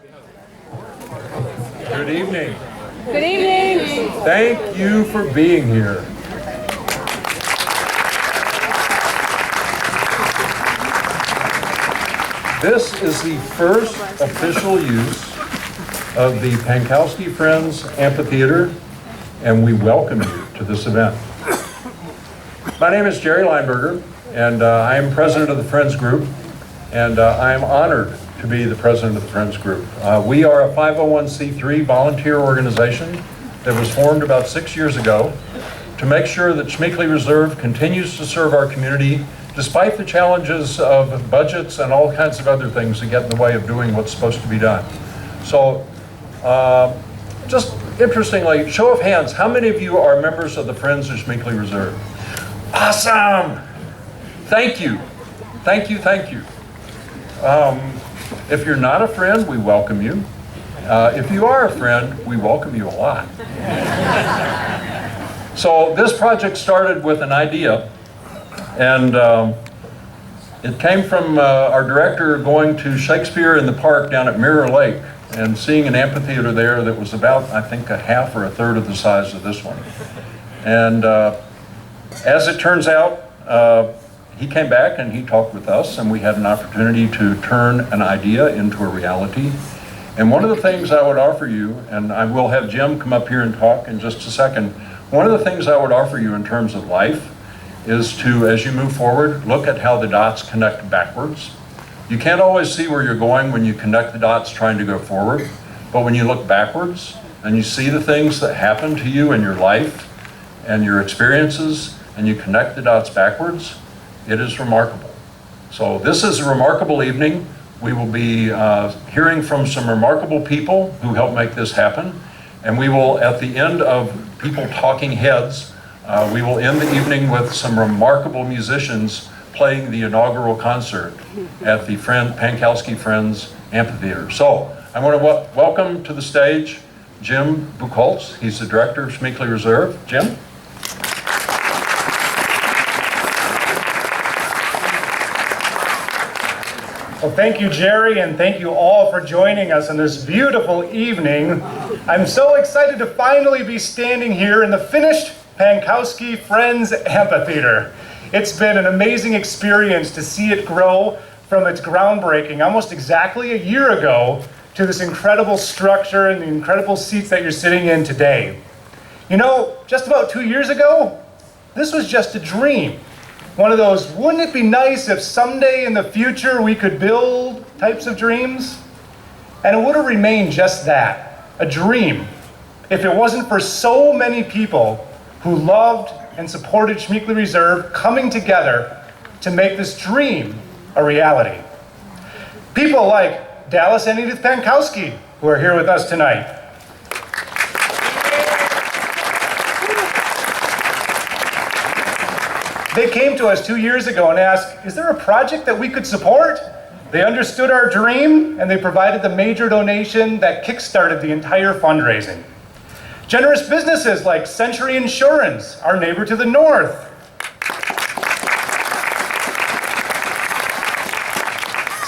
Good evening. Good evening. Thank you for being here. This is the first official use of the Pankowski Friends Amphitheater, and we welcome you to this event. My name is Jerry Lineberger, and I am president of the Friends Group, and I am honored to be the president of the Friends Group. We are a 501c3 volunteer organization that was formed about 6 years ago to make sure that Schmeeckle Reserve continues to serve our community despite the challenges of budgets and all kinds of other things that get in the way of doing what's supposed to be done. So, just interestingly, show of hands, how many of you are members of the Friends of Schmeeckle Reserve? Awesome! Thank you. Thank you, thank you. If you're not a friend, we welcome you. If you are a friend, we welcome you a lot. So this project started with an idea, and it came from our director going to Shakespeare in the Park down at Mirror Lake and seeing an amphitheater there that was about, I think, a half or a third of the size of this one. And as it turns out, he came back and he talked with us, and we had an opportunity to turn an idea into a reality. And one of the things I would offer you, and I will have Jim come up here and talk in just a second, one of the things I would offer you in terms of life is to, as you move forward, look at how the dots connect backwards. You can't always see where you're going when you connect the dots trying to go forward, but when you look backwards and you see the things that happen to you in your life and your experiences, and you connect the dots backwards, it is remarkable. So this is a remarkable evening. We will be hearing from some remarkable people who helped make this happen. And we will, at the end of people talking heads, we will end the evening with some remarkable musicians playing the inaugural concert at the Pankowski Friends Amphitheater. So I want to welcome to the stage Jim Buchholz. He's the director of Schmeeckle Reserve. Jim? Well, thank you, Jerry, and thank you all for joining us on this beautiful evening. I'm so excited to finally be standing here in the finished Pankowski Friends Amphitheater. It's been an amazing experience to see it grow from its groundbreaking almost exactly a year ago to this incredible structure and the incredible seats that you're sitting in today. You know, just about 2 years ago, this was just a dream. One of those, wouldn't it be nice if someday in the future we could build types of dreams? And it would have remained just that, a dream, if it wasn't for so many people who loved and supported Schmeeckle Reserve coming together to make this dream a reality. People like Dallas and Edith Pankowski, who are here with us tonight. They came to us 2 years ago and asked, is there a project that we could support? They understood our dream, and they provided the major donation that kickstarted the entire fundraising. Generous businesses like Century Insurance, our neighbor to the north.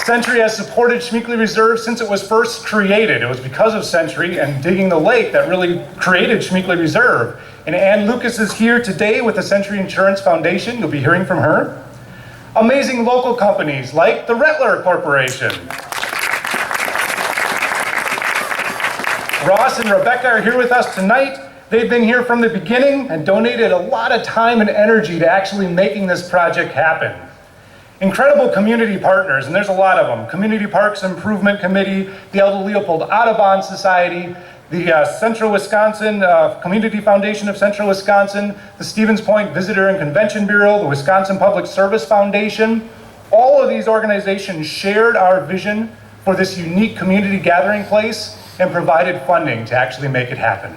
Century has supported Schmeeckle Reserve since it was first created. It was because of Century and digging the lake that really created Schmeeckle Reserve. And Ann Lucas is here today with the Century Insurance Foundation. You'll be hearing from her. Amazing local companies like the Rettler Corporation. Ross and Rebecca are here with us tonight. They've been here from the beginning and donated a lot of time and energy to actually making this project happen. Incredible community partners, and there's a lot of them. Community Parks Improvement Committee, the Elder Leopold Audubon Society, the Central Wisconsin Community Foundation of Central Wisconsin, the Stevens Point Visitor and Convention Bureau, the Wisconsin Public Service Foundation. All of these organizations shared our vision for this unique community gathering place and provided funding to actually make it happen.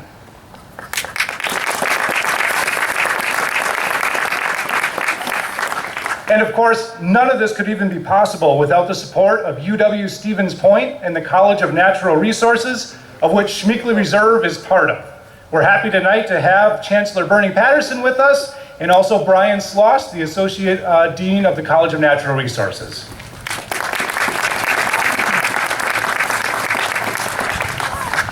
And of course, none of this could even be possible without the support of UW Stevens Point and the College of Natural Resources, of which Schmeeckle Reserve is part of. We're happy tonight to have Chancellor Bernie Patterson with us, and also Brian Sloss, the Associate Dean of the College of Natural Resources.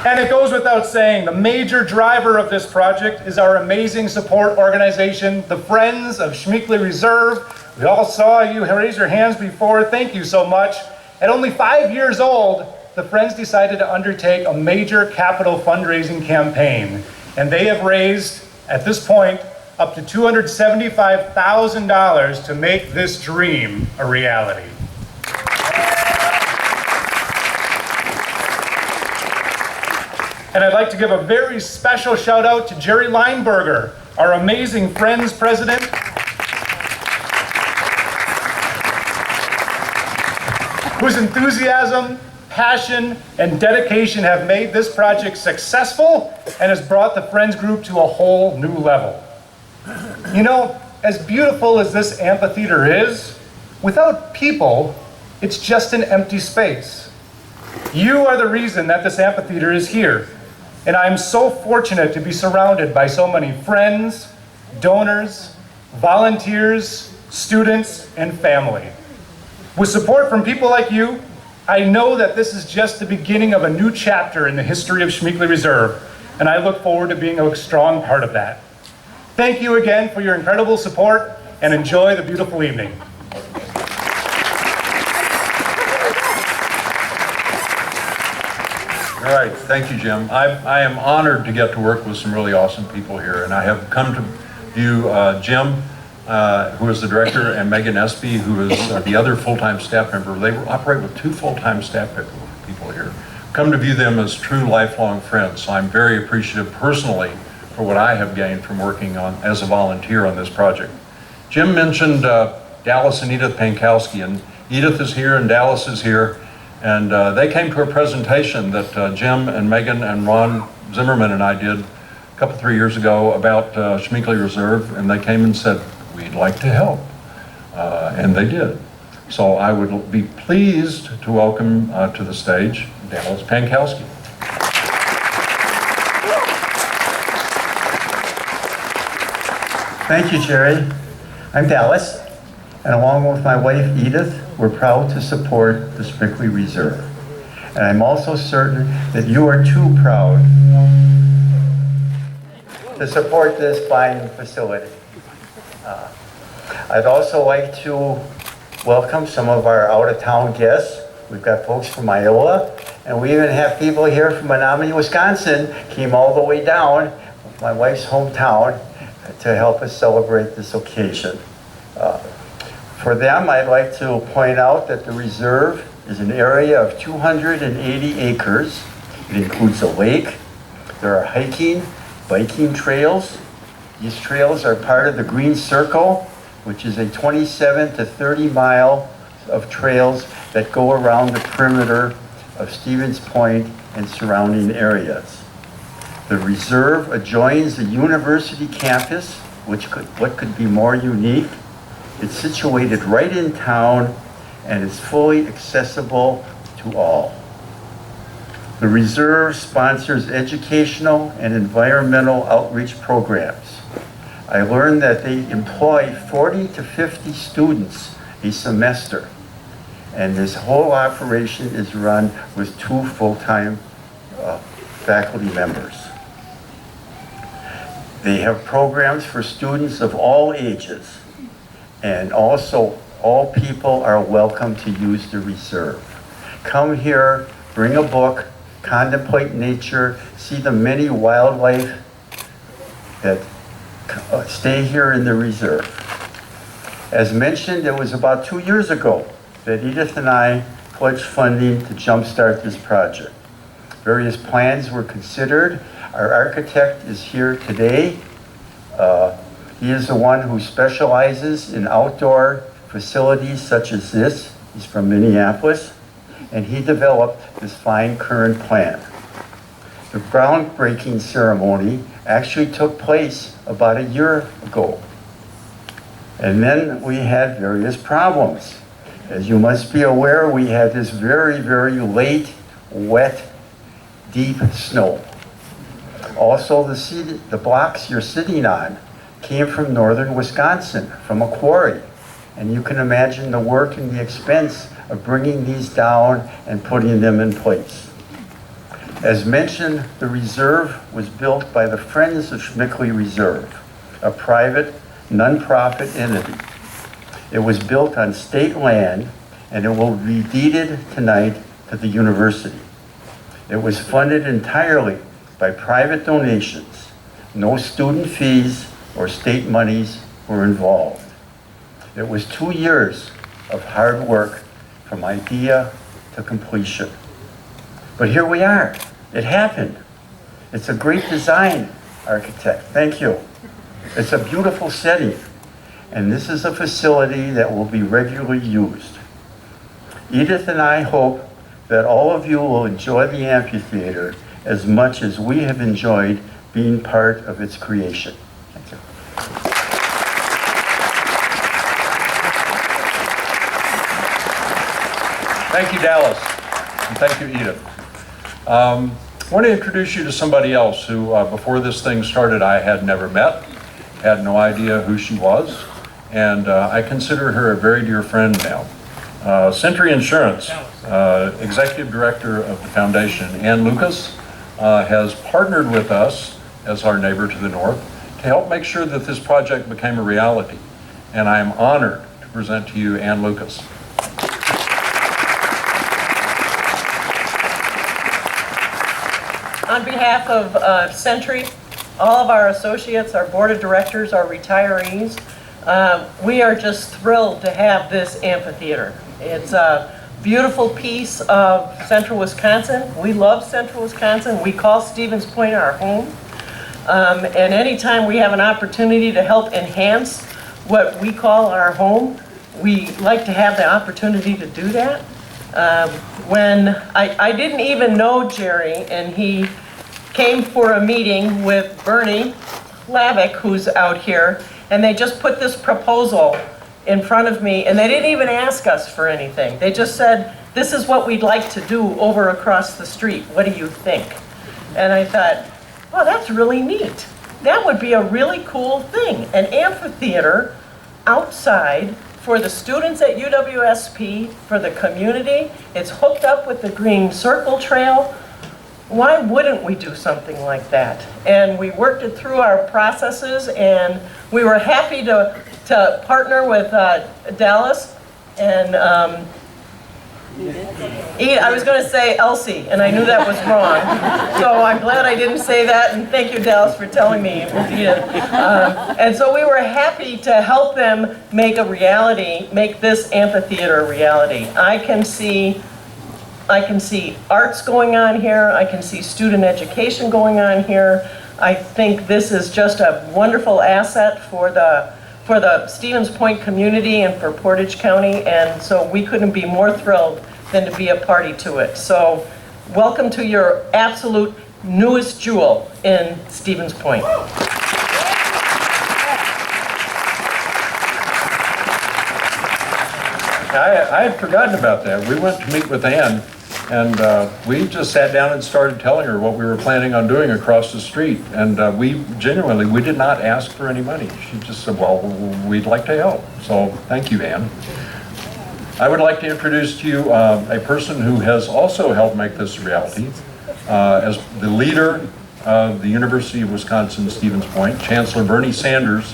And it goes without saying, the major driver of this project is our amazing support organization, the Friends of Schmeeckle Reserve. We all saw you raise your hands before. Thank you so much. At only 5 years old, the Friends decided to undertake a major capital fundraising campaign. And they have raised, at this point, up to $275,000 to make this dream a reality. And I'd like to give a very special shout out to Jerry Lineberger, our amazing Friends president, whose enthusiasm, passion, and dedication have made this project successful and has brought the Friends group to a whole new level. You know, as beautiful as this amphitheater is, without people, it's just an empty space. You are the reason that this amphitheater is here, and I'm so fortunate to be surrounded by so many friends, donors, volunteers, students, and family. With support from people like you, I know that this is just the beginning of a new chapter in the history of Schmeeckle Reserve, and I look forward to being a strong part of that. Thank you again for your incredible support, and enjoy the beautiful evening. All right, thank you, Jim. I am honored to get to work with some really awesome people here, and I have come to view Jim, who is the director, and Megan Espy, who is the other full-time staff member. They operate with 2 full-time staff people here. Come to view them as true lifelong friends, so I'm very appreciative personally for what I have gained from working on as a volunteer on this project. Jim mentioned Dallas and Edith Pankowski, and Edith is here and Dallas is here. And they came to a presentation that Jim and Megan and Ron Zimmerman and I did a couple, 3 years ago about Schmeeckle Reserve, and they came and said, we'd like to help, and they did. So I would be pleased to welcome to the stage Dallas Pankowski. Thank you, Jerry. I'm Dallas, and along with my wife Edith, we're proud to support the Schmeeckle Reserve. And I'm also certain that you are too proud to support this fine facility. I'd also like to welcome some of our out-of-town guests. We've got folks from Iowa, and we even have people here from Menominee, Wisconsin, came all the way down, my wife's hometown, to help us celebrate this occasion. For them, I'd like to point out that the reserve is an area of 280 acres. It includes a lake. There are hiking, biking trails. These trails are part of the Green Circle, which is a 27 to 30 mile of trails that go around the perimeter of Stevens Point and surrounding areas. The reserve adjoins the university campus, what could be more unique? It's situated right in town and is fully accessible to all. The reserve sponsors educational and environmental outreach programs. I learned that they employ 40 to 50 students a semester, and this whole operation is run with 2 full-time faculty members. They have programs for students of all ages, and also all people are welcome to use the reserve. Come here, bring a book, contemplate nature, see the many wildlife that stay here in the reserve. As mentioned, it was about 2 years ago that Edith and I pledged funding to jumpstart this project. Various plans were considered. Our architect is here today. He is the one who specializes in outdoor facilities such as this. He's from Minneapolis, and he developed this fine current plan. The groundbreaking ceremony actually took place about a year ago. And then we had various problems. As you must be aware, we had this very, very late, wet, deep snow. Also, the blocks you're sitting on came from northern Wisconsin, from a quarry. And you can imagine the work and the expense of bringing these down and putting them in place. As mentioned, the reserve was built by the Friends of Schmeeckle Reserve, a private, nonprofit entity. It was built on state land, and it will be deeded tonight to the university. It was funded entirely by private donations. No student fees or state monies were involved. It was 2 years of hard work from idea to completion. But here we are. It happened. It's a great design, architect. Thank you. It's a beautiful setting, and this is a facility that will be regularly used. Edith and I hope that all of you will enjoy the amphitheater as much as we have enjoyed being part of its creation. Thank you. Thank you, Dallas, and thank you, Edith. I want to introduce you to somebody else who, before this thing started, I had never met, had no idea who she was, and I consider her a very dear friend now. Century Insurance, Executive Director of the Foundation, Ann Lucas, has partnered with us as our neighbor to the north to help make sure that this project became a reality. And I am honored to present to you Ann Lucas. On behalf of Century, all of our associates, our board of directors, our retirees, we are just thrilled to have this amphitheater. It's a beautiful piece of central Wisconsin. We love central Wisconsin. We call Stevens Point our home. And anytime we have an opportunity to help enhance what we call our home, we like to have the opportunity to do that. When I didn't even know Jerry, and he came for a meeting with Bernie Lavick, who's out here, and they just put this proposal in front of me, and they didn't even ask us for anything. They just said, this is what we'd like to do over across the street. What do you think? And I thought, oh, that's really neat. That would be a really cool thing. An amphitheater outside for the students at UWSP, for the community. It's hooked up with the Green Circle Trail. Why wouldn't we do something like that? And we worked it through our processes, and we were happy to partner with Dallas and I was going to say Elsie, and I knew that was wrong. So I'm glad I didn't say that, and thank you, Dallas, for telling me it was Edith. And so we were happy to help them make a reality, make this amphitheater a reality. I can see arts going on here. I can see student education going on here. I think this is just a wonderful asset for the Stevens Point community and for Portage County, and so we couldn't be more thrilled than to be a party to it. So welcome to your absolute newest jewel in Stevens Point. I had forgotten about that. We went to meet with Ann, and we just sat down and started telling her what we were planning on doing across the street. And we did not ask for any money. She just said, well, we'd like to help. So thank you, Ann. I would like to introduce to you a person who has also helped make this a reality. As the leader of the University of Wisconsin-Stevens Point, Chancellor Bernie Sanders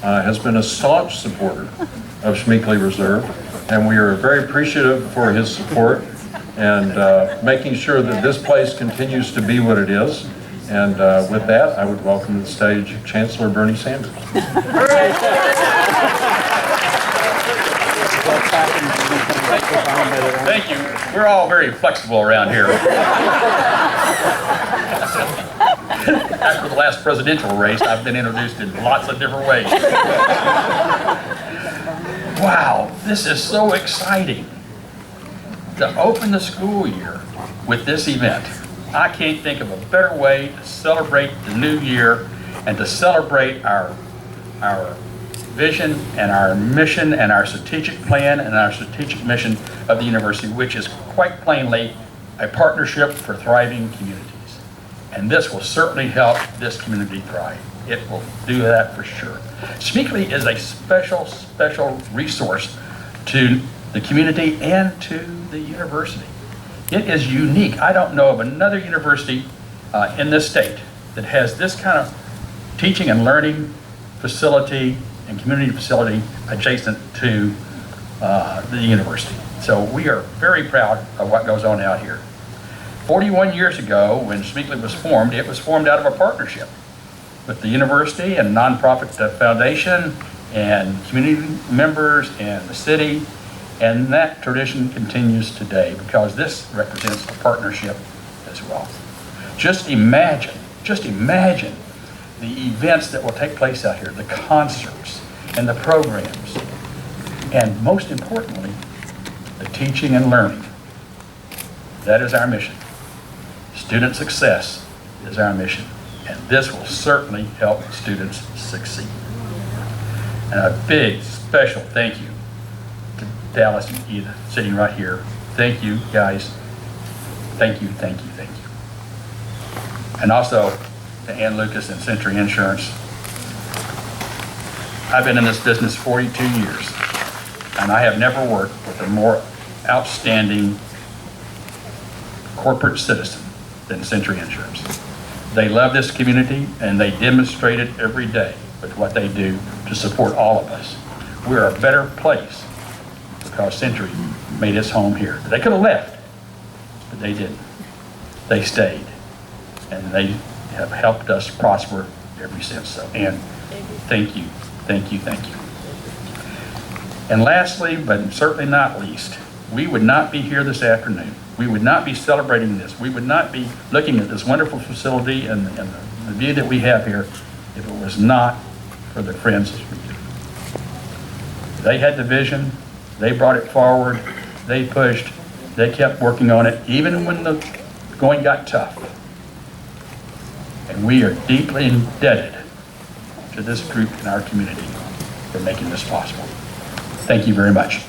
has been a staunch supporter of Schmeeckle Reserve, and we are very appreciative for his support and making sure that this place continues to be what it is. And with that, I would welcome to the stage Chancellor Bernie Sanders. Thank you. We're all very flexible around here. After the last presidential race, I've been introduced in lots of different ways. Wow, this is so exciting to open the school year with this event. I can't think of a better way to celebrate the new year and to celebrate our vision and our mission and our strategic plan and our strategic mission of the university, which is quite plainly a partnership for thriving communities. And this will certainly help this community thrive. It will do that for sure. Schmeeckle is a special resource to the community and to the university. It is unique. I don't know of another university in this state that has this kind of teaching and learning facility and community facility adjacent to the university. So we are very proud of what goes on out here. 41 years ago, when Schmeeckle was formed, it was formed out of a partnership with the university and nonprofit foundation and community members and the city. And that tradition continues today because this represents a partnership as well. Just imagine the events that will take place out here, the concerts and the programs, and most importantly, the teaching and learning. That is our mission. Student success is our mission, and this will certainly help students succeed. And a big special thank you to Dallas and Edith sitting right here. Thank you, guys. Thank you, thank you, thank you. And also to Ann Lucas and Century Insurance. I've been in this business 42 years, and I have never worked with a more outstanding corporate citizen than Century Insurance. They love this community, and they demonstrate it every day with what they do to support all of us. We're a better place because Century made its home here. They could have left, but they didn't. They stayed, and they have helped us prosper ever since. So, and thank you, thank you, thank you. And lastly, but certainly not least, we would not be here this afternoon. We would not be celebrating this. We would not be looking at this wonderful facility and the view that we have here if it was not for the Friends of Schmeeckle. They had the vision, they brought it forward, they pushed, they kept working on it, even when the going got tough. And we are deeply indebted to this group in our community for making this possible. Thank you very much.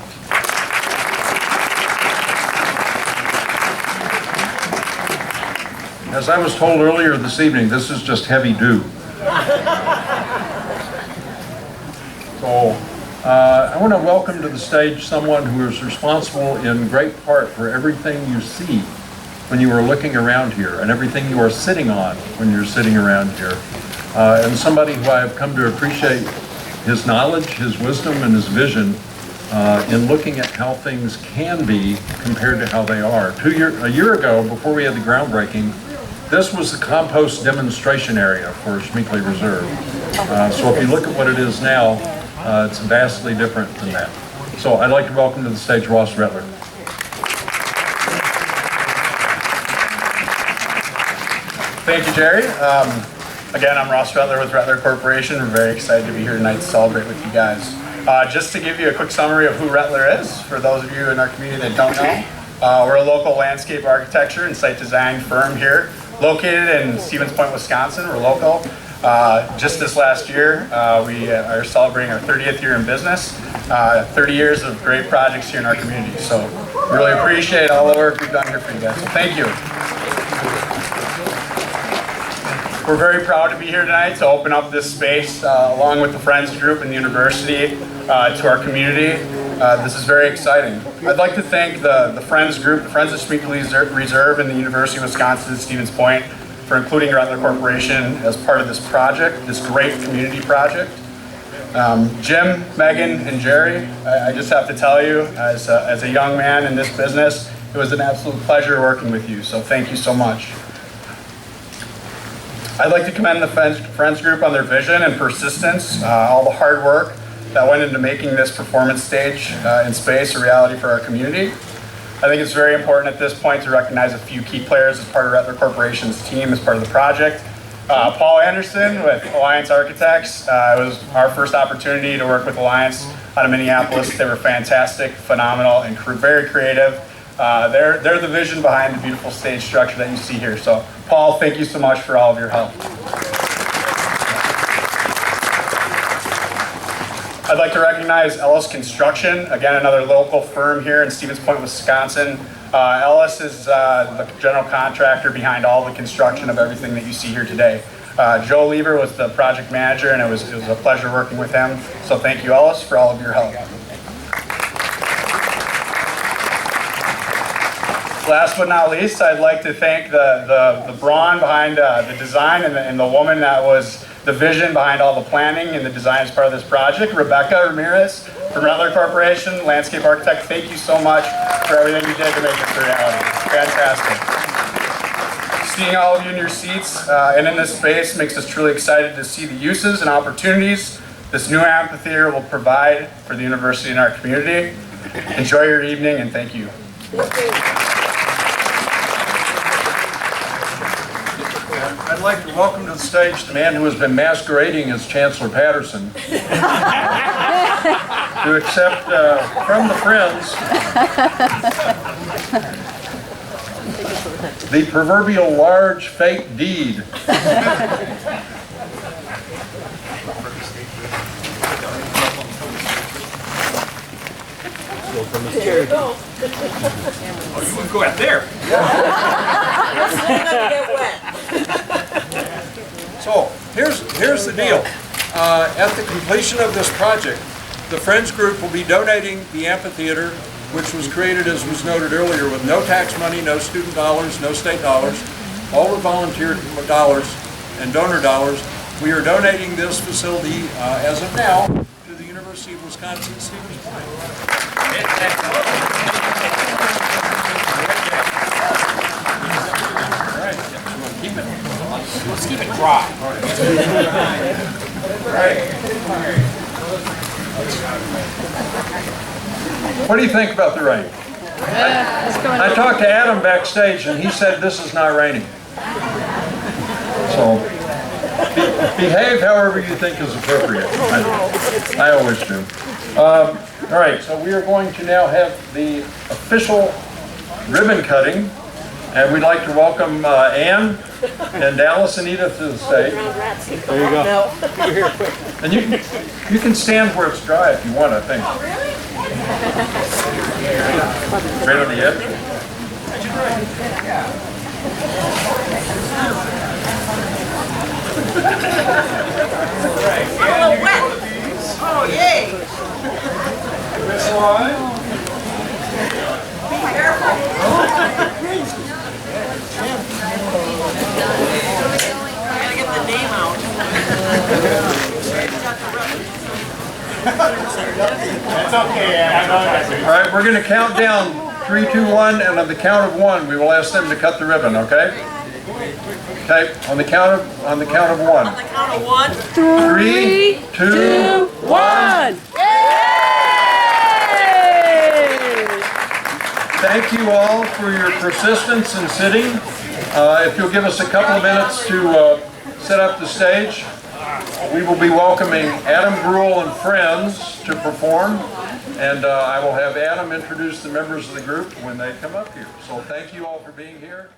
As I was told earlier this evening, this is just heavy dew. So I want to welcome to the stage someone who is responsible in great part for everything you see when you are looking around here and everything you are sitting on when you're sitting around here. And somebody who I have come to appreciate his knowledge, his wisdom, and his vision in looking at how things can be compared to how they are. A year ago, before we had the groundbreaking, this was the compost demonstration area for Schmeeckle Reserve. So if you look at what it is now, it's vastly different than that. So I'd like to welcome to the stage Ross Rettler. Thank you, Jerry. Again, I'm Ross Rettler with Rettler Corporation. We're very excited to be here tonight to celebrate with you guys. Just to give you a quick summary of who Rettler is, for those of you in our community that don't know, we're a local landscape architecture and site design firm here, located in Stevens Point, Wisconsin. We're local. Just this last year, we are celebrating our 30th year in business, 30 years of great projects here in our community. So really appreciate all the work we've done here for you guys. So thank you. We're very proud to be here tonight to open up this space along with the Friends Group and the university to our community. This is very exciting. I'd like to thank the Friends Group, the Friends of Schmeeckle Reserve and the University of Wisconsin Stevens Point for including Rettler Corporation as part of this project, this great community project. Jim, Megan, and Jerry, I just have to tell you, as a young man in this business, it was an absolute pleasure working with you, so thank you so much. I'd like to commend the Friends Group on their vision and persistence, all the hard work that went into making this performance stage in space a reality for our community. I think it's very important at this point to recognize a few key players as part of Rettler Corporation's team as part of the project. Paul Anderson with Alliance Architects. It was our first opportunity to work with Alliance out of Minneapolis. They were fantastic, phenomenal, and very creative. They're the vision behind the beautiful stage structure that you see here. So, Paul, thank you so much for all of your help. I'd like to recognize Ellis Construction, again, another local firm here in Stevens Point, Wisconsin. Ellis is the general contractor behind all the construction of everything that you see here today. Joe Lever was the project manager, and it was a pleasure working with him. So thank you, Ellis, for all of your help. Last but not least, I'd like to thank the brawn behind the design and the woman that was the vision behind all the planning and the design as part of this project, Rebecca Ramirez from Rattler Corporation, landscape architect. Thank you so much for everything you did to make this a reality. Fantastic. Seeing all of you in your seats and in this space makes us truly excited to see the uses and opportunities this new amphitheater will provide for the university and our community. Enjoy your evening and thank you. I'd like to welcome to the stage the man who has been masquerading as Chancellor Patterson to accept from the Friends the proverbial large fake deed. Oh, you wouldn't go out there. So here's the deal. At the completion of this project, the Friends Group will be donating the amphitheater, which was created, as was noted earlier, with no tax money, no student dollars, no state dollars, all with volunteer dollars and donor dollars. We are donating this facility, as of now, to the University of Wisconsin-Stevens Point. All right, Let's keep it dry. what do you think about the rain? I talked to Adam backstage and he said this is not raining. So behave however you think is appropriate. I always do. All right, so we are going to now have the official ribbon cutting, and we'd like to welcome Ann and Dallas and Edith to the stage. There you go. And you can stand where it's dry if you want, I think. Right on the edge. Oh, yay! This one. Be careful. Gotta get the name out. That's okay, Ann. All right, we're going to count down 3, 2, 1, and on the count of 1, we will ask them to cut the ribbon. Okay? Okay. On the count of 1. On the count of 1. 3, 2, 1. Thank you all for your persistence in sitting. If you'll give us a couple of minutes to set up the stage, we will be welcoming Adam Gruhl and friends to perform, and I will have Adam introduce the members of the group when they come up here. So thank you all for being here.